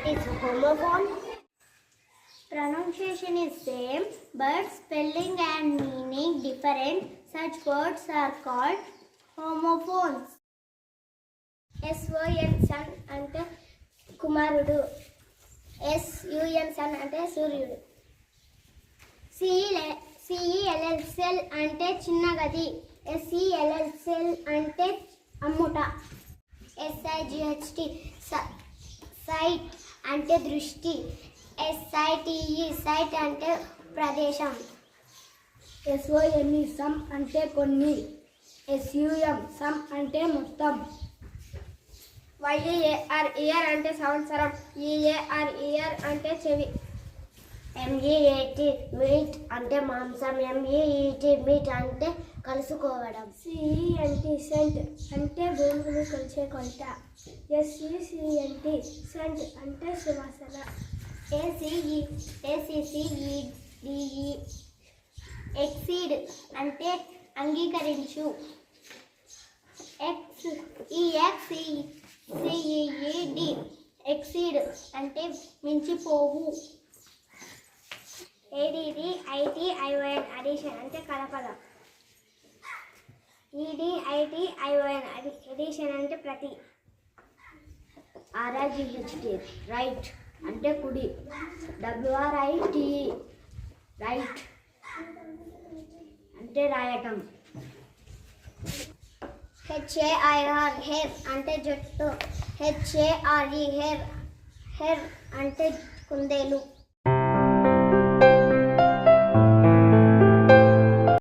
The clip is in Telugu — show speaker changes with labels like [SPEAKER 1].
[SPEAKER 1] is homophone. Pronunciation is same, but spelling and meaning different. Such words are called homophones. SON sun ante కుమారుడు. SUN sun ante సూర్యుడు. CELL సెల్ అంటే చిన్న గది. SELL సెల్ అంటే అమ్ముట. SIGHT సైట్ అంటే దృష్టి. SITE సైట్ అంటే ప్రదేశం. SOME సమ్ అంటే కొన్ని. SUM సమ్ అంటే మొత్తం. YEAR ఇయర్ అంటే సంవత్సరం. EAR ఇయర్ అంటే చెవి. MEAT మీట్ అంటే మాంసం. MEET మీట్ అంటే కలుసుకోవడం. CENT సెంట్ అంటే భూమిని కొలిచే కొలత. SECENT సెంట్ అంటే సువాసన. ACCEDE ఎక్సీడ్ అంటే అంగీకరించు. EXCED ఎక్సీడ్ అంటే మించిపోవు. ADDITION అడిషన్ అంటే కలపడం. EDITION ఎడిషన్ అంటే ప్రతి. RIGHT రైట్ అంటే కుడి. WRITE రైట్ అంటే రాయటం. HAIR హెయిర్ అంటే జుట్టు. HARE హెయిర్ అంటే కుందేలు.